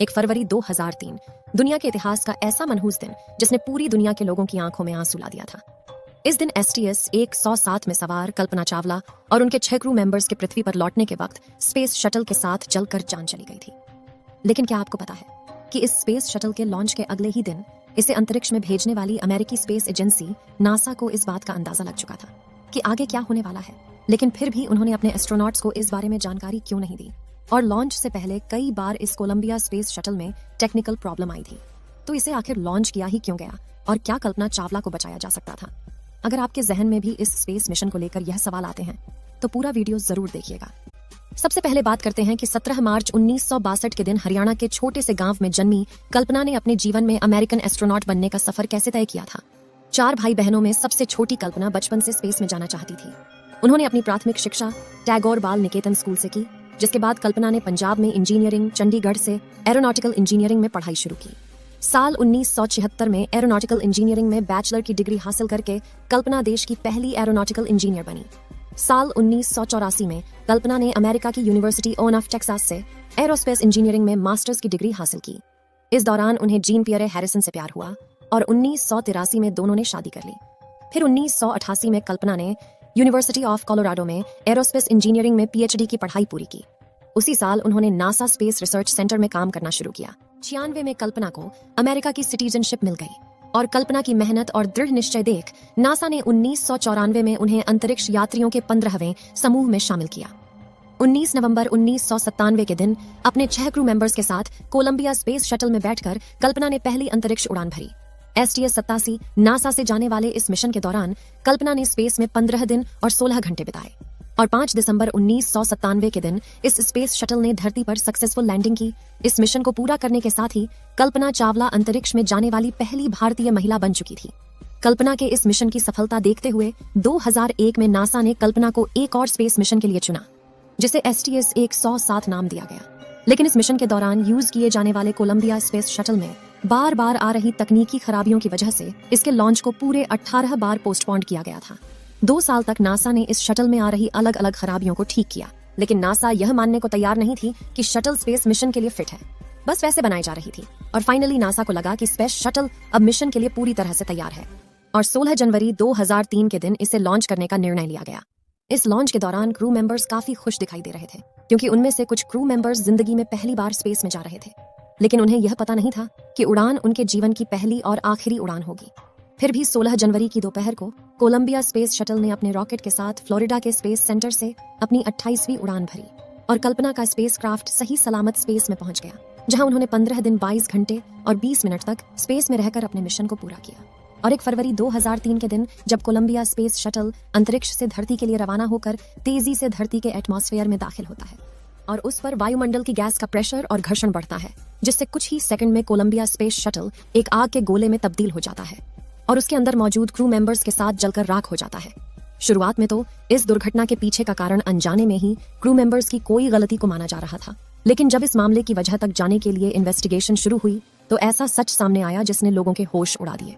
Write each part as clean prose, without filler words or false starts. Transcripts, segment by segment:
1 फरवरी 2003 दुनिया के इतिहास का ऐसा मनहूस दिन जिसने पूरी दुनिया के लोगों की आंखों में आंसू ला दिया था। इस दिन STS 107 में सवार कल्पना चावला और उनके 6 क्रू मेंबर्स के पृथ्वी पर लौटने के वक्त स्पेस शटल के साथ जलकर जान चली गई थी। लेकिन क्या आपको पता है कि इस स्पेस शटल के लॉन्च के अगले ही दिन इसे अंतरिक्ष में भेजने वाली अमेरिकी स्पेस एजेंसी नासा को इस बात का अंदाजा लग चुका था कि आगे क्या होने वाला है, लेकिन फिर भी उन्होंने अपने एस्ट्रोनॉट्स को इस बारे में जानकारी क्यों नहीं दी। और लॉन्च से पहले कई बार इस कोलंबिया स्पेस शटल में टेक्निकल प्रॉब्लम आई थी, तो इसे आखिर लॉन्च किया ही क्यों गया और क्या कल्पना चावला को बचाया जा सकता था। अगर आपके जहन में भी इस स्पेस मिशन को लेकर यह सवाल आते हैं तो पूरा वीडियो जरूर देखिएगा। सबसे पहले बात करते हैं कि 17 मार्च 1962 के दिन हरियाणा के छोटे से गांव में जन्मी कल्पना ने अपने जीवन में अमेरिकन एस्ट्रोनॉट बनने का सफर कैसे तय किया था। 4 भाई बहनों में सबसे छोटी कल्पना बचपन से स्पेस में जाना चाहती थी। उन्होंने अपनी प्राथमिक शिक्षा टैगोर बाल निकेतन स्कूल से की, जिसके बाद कल्पना ने पंजाब में इंजीनियरिंग, चंडीगढ़ से एरोनॉटिकल इंजीनियरिंग में पढ़ाई शुरू की। साल 1976 में एरोनॉटिकल इंजीनियरिंग में बैचलर की डिग्री हासिल करके कल्पना देश की पहली एरोनॉटिकल इंजीनियर बनी। साल 1984 में कल्पना ने अमेरिका की यूनिवर्सिटी ऑफ टेक्सास से एरोस्पेस इंजीनियरिंग में मास्टर्स की डिग्री हासिल की। इस दौरान उन्हें जीन पियरे हैरिसन से प्यार हुआ और 1983 में दोनों ने शादी कर ली। फिर 1988 में कल्पना ने यूनिवर्सिटी ऑफ कोलोराडो में एरोस्पेस इंजीनियरिंग में PhD की पढ़ाई पूरी की। उसी साल उन्होंने नासा स्पेस रिसर्च सेंटर में काम करना शुरू किया। 96 में कल्पना को अमेरिका की सिटीजनशिप मिल गई और कल्पना की मेहनत और दृढ़ निश्चय देख नासा ने 1994 में उन्हें अंतरिक्ष यात्रियों के 15वें समूह में शामिल किया। 19 नवंबर 1997 के दिन अपने 6 क्रू मेंबर्स के साथ कोलंबिया स्पेस शटल में बैठकर कल्पना ने पहली अंतरिक्ष उड़ान भरी। STS 87 नासा से जाने वाले इस मिशन के दौरान कल्पना ने स्पेस में 15 दिन और 16 घंटे बिताए और 5 दिसंबर 1997 के दिन इस स्पेस शटल ने धरती पर सक्सेसफुल लैंडिंग की। इस मिशन को पूरा करने के साथ ही कल्पना चावला अंतरिक्ष में जाने वाली पहली भारतीय महिला बन चुकी थी। कल्पना के इस मिशन की सफलता देखते हुए 2001 में नासा ने कल्पना को एक और स्पेस मिशन के लिए चुना, जिसे STS 107 नाम दिया गया। लेकिन इस मिशन के दौरान यूज किए जाने वाले कोलंबिया स्पेस शटल में बार बार आ रही तकनीकी खराबियों की वजह से इसके लॉन्च को पूरे 18 बार पोस्टपोन किया गया था। 2 साल तक नासा ने इस शटल में आ रही अलग अलग खराबियों को ठीक किया, लेकिन नासा यह मानने को तैयार नहीं थी कि शटल स्पेस मिशन के लिए फिट है, बस वैसे बनाई जा रही थी। और फाइनली नासा को लगा कि स्पेस शटल अब मिशन के लिए पूरी तरह से तैयार है और 16 जनवरी 2003 के दिन इसे लॉन्च करने का निर्णय लिया गया। इस लॉन्च के दौरान क्रू मेंबर्स काफी खुश दिखाई दे रहे थे, क्योंकि उनमें से कुछ क्रू मेंबर्स जिंदगी में पहली बार स्पेस में जा रहे थे। लेकिन उन्हें यह पता नहीं था कि उड़ान उनके जीवन की पहली और आखिरी उड़ान होगी। फिर भी 16 जनवरी की दोपहर को कोलंबिया स्पेस शटल ने अपने रॉकेट के साथ फ्लोरिडा के स्पेस सेंटर से अपनी 28वीं उड़ान भरी और कल्पना का स्पेसक्राफ्ट सही सलामत स्पेस में पहुंच गया, जहां उन्होंने 15 दिन 22 घंटे और 20 मिनट तक स्पेस में रहकर अपने मिशन को पूरा किया। और 1 फरवरी 2003 के दिन जब कोलंबिया स्पेस शटल अंतरिक्ष से धरती के लिए रवाना होकर तेजी से धरती के एटमॉस्फेयर में दाखिल होता है और उस पर वायुमंडल की गैस का प्रेशर और घर्षण बढ़ता है, जिससे कुछ ही सेकंड में कोलंबिया स्पेस शटल एक आग के गोले में तब्दील हो जाता है और उसके अंदर मौजूद क्रू मेंबर्स के साथ जलकर राख हो जाता है। शुरुआत में तो इस दुर्घटना के पीछे का कारण अनजाने में ही क्रू मेंबर्स की कोई गलती को माना जा रहा था, लेकिन जब इस मामले की वजह तक जाने के लिए इन्वेस्टिगेशन शुरू हुई तो ऐसा सच सामने आया जिसने लोगों के होश उड़ा दिए।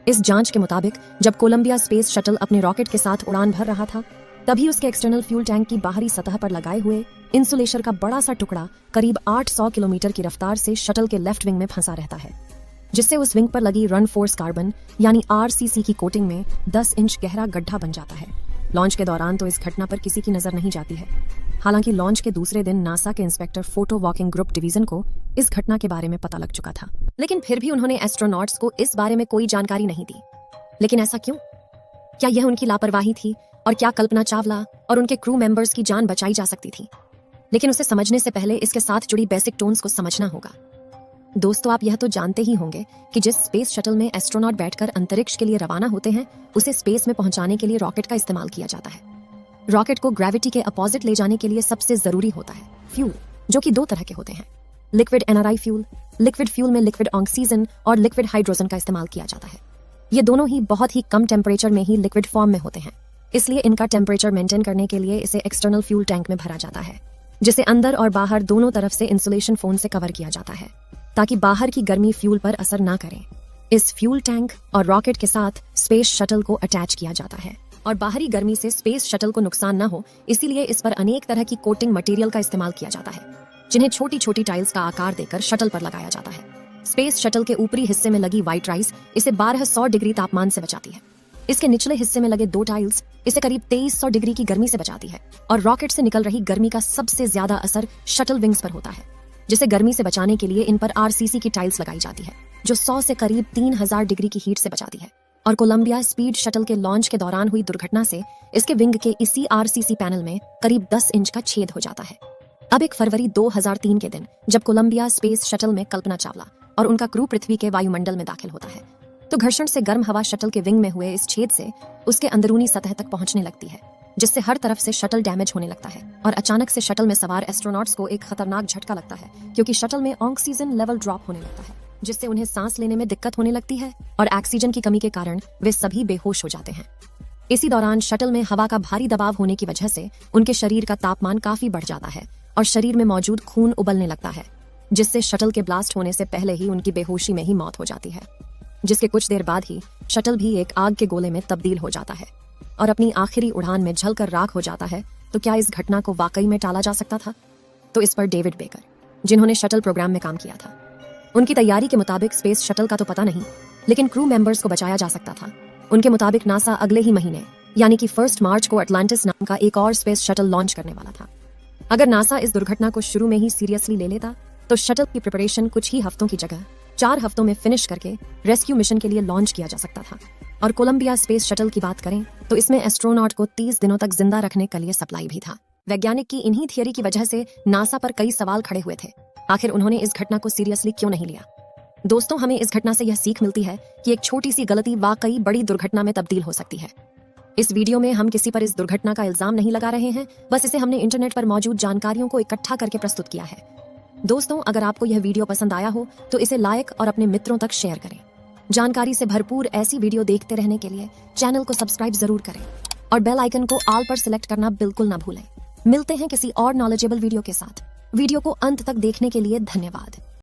इस जांच के मुताबिक जब कोलंबिया स्पेस शटल अपने रॉकेट के साथ उड़ान भर रहा था, तभी उसके एक्सटर्नल फ्यूल टैंक की बाहरी सतह पर लगाए हुए इंसुलेशन का बड़ा सा टुकड़ा करीब 800 किलोमीटर की रफ्तार से शटल के लेफ्ट विंग में फंसा रहता है, जिससे उस विंग पर लगी रन फोर्स कार्बन यानी RCC की कोटिंग में 10 इंच गहरा गड्ढा बन जाता है। लॉन्च के दौरान तो इस घटना पर किसी की नजर नहीं जाती है। हालांकि लॉन्च के दूसरे दिन नासा के inspector photo walking group division को इस घटना के बारे में पता लग चुका था, लेकिन फिर भी उन्होंने एस्ट्रोनॉट्स को इस बारे में कोई जानकारी नहीं दी। लेकिन ऐसा क्यों? क्या यह उनकी लापरवाही थी और क्या कल्पना चावला और उनके क्रू मेंबर्स की जान बचाई जा सकती थी? लेकिन उसे समझने से पहले इसके साथ जुड़ी बेसिक टोन्स को समझना होगा। दोस्तों, आप यह तो जानते ही होंगे कि जिस स्पेस शटल में एस्ट्रोनॉट बैठकर अंतरिक्ष के लिए रवाना होते हैं, उसे स्पेस में पहुंचाने के लिए रॉकेट का इस्तेमाल किया जाता है। रॉकेट को ग्रेविटी के अपोजिट ले जाने के लिए सबसे जरूरी होता है फ्यूल, जो कि 2 तरह के होते हैं, liquid NRI fuel. Liquid fuel में लिक्विड ऑक्सीजन और लिक्विड हाइड्रोजन का इस्तेमाल किया जाता है। ये दोनों ही बहुत ही कम टेम्परेचर में ही लिक्विड फॉर्म में होते हैं, इसलिए इनका टेम्परेचर मेंटेन करने के लिए इसे एक्सटर्नल फ्यूल टैंक में भरा जाता है, जिसे अंदर और बाहर दोनों तरफ से इंसुलेशन फोम से कवर किया जाता है ताकि बाहर की गर्मी फ्यूल पर असर ना करे। इस फ्यूल टैंक और रॉकेट के साथ स्पेस शटल को अटैच किया जाता है और बाहरी गर्मी से स्पेस शटल को नुकसान न हो, इसीलिए इस पर अनेक तरह की कोटिंग मटेरियल का इस्तेमाल किया जाता है। जिन्हें छोटी छोटी टाइल्स का आकार देकर शटल पर लगाया जाता है। स्पेस शटल के ऊपरी हिस्से में लगी व्हाइट राइस इसे 1200 डिग्री तापमान से बचाती है। इसके निचले हिस्से में लगे 2 टाइल्स इसे करीब 2300 डिग्री की गर्मी से बचाती है। और रॉकेट से निकल रही गर्मी का सबसे ज्यादा असर शटल विंग्स पर होता है, जिसे गर्मी से बचाने के लिए इन पर आरसीसी की टाइल्स लगाई जाती है, जो 100 से करीब 3000 डिग्री की हीट से बचाती है। और कोलंबिया स्पीड शटल के लॉन्च के दौरान हुई दुर्घटना से इसके विंग के इसी आरसीसी पैनल में करीब 10 इंच का छेद हो जाता है। अब 1 फरवरी 2003 के दिन जब कोलंबिया स्पेस शटल में कल्पना चावला और उनका क्रू पृथ्वी के वायुमंडल में दाखिल होता है, तो घर्षण से गर्म हवा शटल के विंग में हुए इस छेद से उसके अंदरूनी सतह तक पहुंचने लगती है, जिससे हर तरफ से शटल डैमेज होने लगता है। और अचानक से शटल में सवार एस्ट्रोनॉट्स को एक खतरनाक झटका लगता है, क्योंकि शटल में ऑक्सीजन लेवल ड्रॉप होने लगता है, जिससे उन्हें सांस लेने में दिक्कत होने लगती है और ऑक्सीजन की कमी के कारण वे सभी बेहोश हो जाते हैं। इसी दौरान शटल में हवा का भारी दबाव होने की वजह से उनके शरीर का तापमान काफी बढ़ जाता है और शरीर में मौजूद खून उबलने लगता है, जिससे शटल के ब्लास्ट होने से पहले ही उनकी बेहोशी में ही मौत हो जाती है। जिसके कुछ देर बाद ही शटल भी एक आग के गोले में तब्दील हो जाता है और अपनी आखिरी उड़ान में जलकर राख हो जाता है। तो क्या इस घटना को वाकई में टाला जा सकता था? तो इस पर डेविड बेकर, जिन्होंने शटल प्रोग्राम में काम किया था, उनकी तैयारी के मुताबिक स्पेस शटल का तो पता नहीं, लेकिन क्रू मेंबर्स को बचाया जा सकता था। उनके मुताबिक नासा अगले ही महीने यानी कि 1 मार्च को अटलांटिस नाम का एक और स्पेस शटल लॉन्च करने वाला था। अगर नासा इस दुर्घटना को शुरू में ही सीरियसली ले लेता तो शटल की प्रिपरेशन कुछ ही हफ्तों की जगह 4 हफ्तों में फिनिश करके रेस्क्यू मिशन के लिए लॉन्च किया जा सकता था। और कोलंबिया स्पेस शटल की बात करें तो इसमें एस्ट्रोनॉट को 30 दिनों तक जिंदा रखने के लिए सप्लाई भी था। वैज्ञानिक की इन्हीं थियरी की वजह से नासा पर कई सवाल खड़े हुए थे, आखिर उन्होंने इस घटना को सीरियसली क्यों नहीं लिया? दोस्तों, हमें इस घटना से यह सीख मिलती है कि एक छोटी सी गलती वाकई बड़ी दुर्घटना में तब्दील हो सकती है। इस वीडियो में हम किसी पर इस दुर्घटना का इल्जाम नहीं लगा रहे हैं, बस इसे हमने इंटरनेट पर मौजूद जानकारियों को इकट्ठा करके प्रस्तुत किया है। दोस्तों, अगर आपको यह वीडियो पसंद आया हो तो इसे लाइक और अपने मित्रों तक शेयर करें। जानकारी से भरपूर ऐसी वीडियो देखते रहने के लिए चैनल को सब्सक्राइब जरूर करें और बेल आइकन को ऑल पर सिलेक्ट करना बिल्कुल ना भूलें। मिलते हैं किसी और नॉलेजेबल वीडियो के साथ। वीडियो को अंत तक देखने के लिए धन्यवाद।